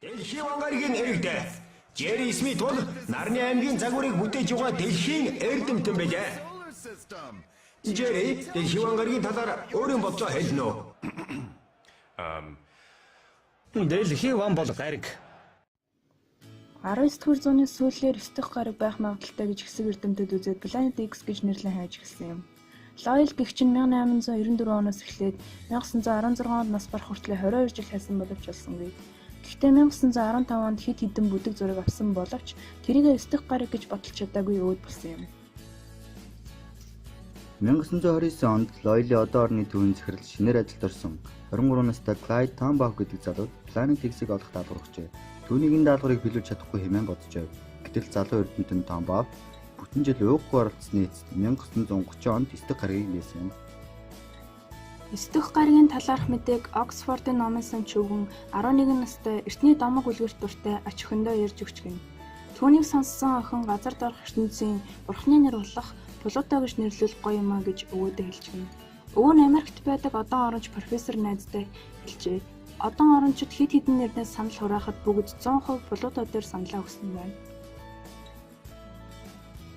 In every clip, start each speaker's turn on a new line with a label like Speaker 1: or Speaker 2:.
Speaker 1: Дэлхийн вангаргийн эрэгтэй Jerry Smith бол Нарны аймгийн загварыг бүтээж байгаа дэлхийн эрдэмтэн байлаа. Jerry дэлхийн вангаргийн талаар өөрийн бодлоо хэлнэ үү?
Speaker 2: Дэлхийн ван бол гариг.
Speaker 3: 19-р зууны сүүлээр 9 дахь гариг байх магадaltaй гэж хэсэг эрдэмтэд үзээд Planet X гэж нэрлэн хайж эхэлсэн юм. Лойл гэгч нь 1894 оноос эхлээд 1916 онд нас барах хүртэл 22 жил хайсан боловч олсонгүй. Гэхдээ 1915 онд хэд хэдэн бүдэг зураг авсан боловч тэрийг 9 дахь гариг гэж бодолч чадаагүй өөд болсон юм.
Speaker 4: 1929 онд Лойли одоо орны төвийн захирал шинээр ажилд орсон 23 настай Клайд Тамбах гэдэг залуу Planet X-ийг олох даалгаврагчээ. Түүнийг энэ даалгаврыг биелүүлж чадахгүй хэмээн боджээ. Гэтэл залуу эрдэмтэн Тамбах бүтэн жил ууггүй оролцсны эцэст 1930 онд 9 дахь гаригийг нээсэн юм.
Speaker 3: 9 дахь гаригийн талаарх мэдээг Оксфордын номын санч өвгөн 11 настай эртний домог үлгэрт дуртай ач өхөндөө ярьж өгч гин. Түүнийг сонссон охин газар дорх ертөнцийн бурхны нэр болох Плуто гэж нэрлүүл гоё юмаа гэж өвөөдөө хэлж гин. Өвөө нь Америкт байдаг одон оронч профессор найзтай хэлжээ. Одон орончид хэд хэдэн нэрнээс санал хураахад бүгд 100% Плуто дээр саналаа өгсөн байна.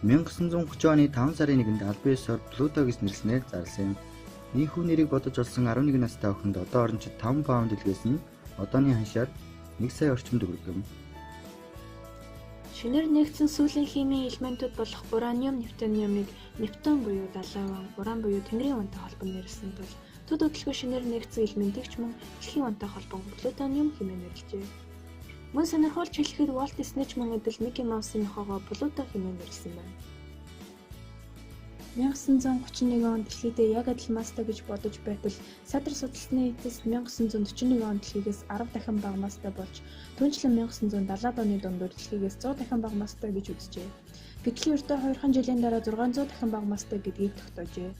Speaker 4: 1930 оны 5 сарын 1-нд Альбиесоор Плуто гэж нэрлснээр зарласан юм. Ийхүү нэрийг бодож олсон 11 настай охинд одон орончид 5 паунд илгээсэн нь одооны ханшаар 1 сая орчим төгрөг юм.
Speaker 3: Шинээр нэгдсэн сүүлийн химийн элементүүд болох ураниум, нептуниумыг нептун буюу далайн ван, уран буюу тэнгэрийн вантай холбон нэрлсэн тул төд хөдөлгөөн шинээр нэгдсэн элементийг ч мөн дэлхийн вантай холбон плутониум хэмээн нэрлэжээ. Мөн сонирхолж хэлэхэд Walt Disney ч мөн эдэл Mickey Mouse-ийн нохоогоо Плуто хэмээн нэрлсэн байна. 1931 онд дэлхийдээ яг адил мастай гэж бодож байтал садар судалсны эцэст 1941 онд дэлхийгээс 10 дахин бага мастай болж түнчлэн 1970-ад оны дундуур дэлхийгээс 100 дахин бага мастай гэж үзжээ. Гэтэл ердөө 2 жилийн дараа 600 дахин бага мастай гэдгийг тогтоожээ.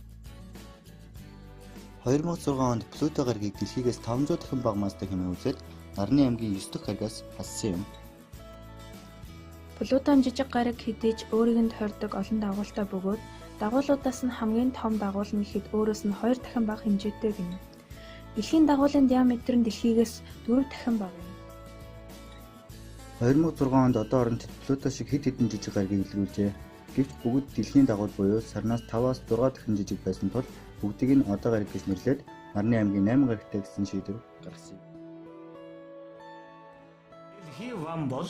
Speaker 4: 2006 онд Плуто гаригийг дэлхийгээс 500 дахин бага мастай хэмээн үзээд Нарны аймгийн 9 дахь гаригаас хассан юм.
Speaker 3: Плутон жижиг гариг хэдийж өөрийг нь тойрдог олон дагуултай бөгөөд дагуулуудаас нь хамгийн том дагуул нь ихэд өөрөөс нь 2 дахин бага хэмжээтэй гэнэ. Дэлхийн дагуулын диаметр нь дэлхийгээс 4 дахин бага юм.
Speaker 4: 2006 онд одоо орончид Плуто шиг хэд хэдэн жижиг гаригийг илрүүлжээ. Гэвч бүгд дэлхийн дагуул буюу сарнаас 5-аас 6 дахин жижиг байсан тул бүгдийг нь одоо гариг гэж нэрлээд Нарны аймгийн 8 гаригтай гэсэн шийдвэр гаргасан юм.
Speaker 1: Дэлхийн ван бол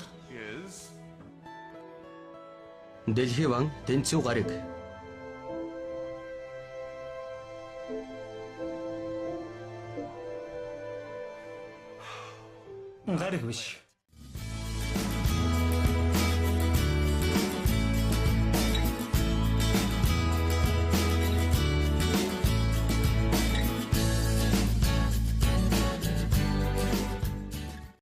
Speaker 2: Дэлхийн ван тэнцүү гариг.
Speaker 1: гариг биш.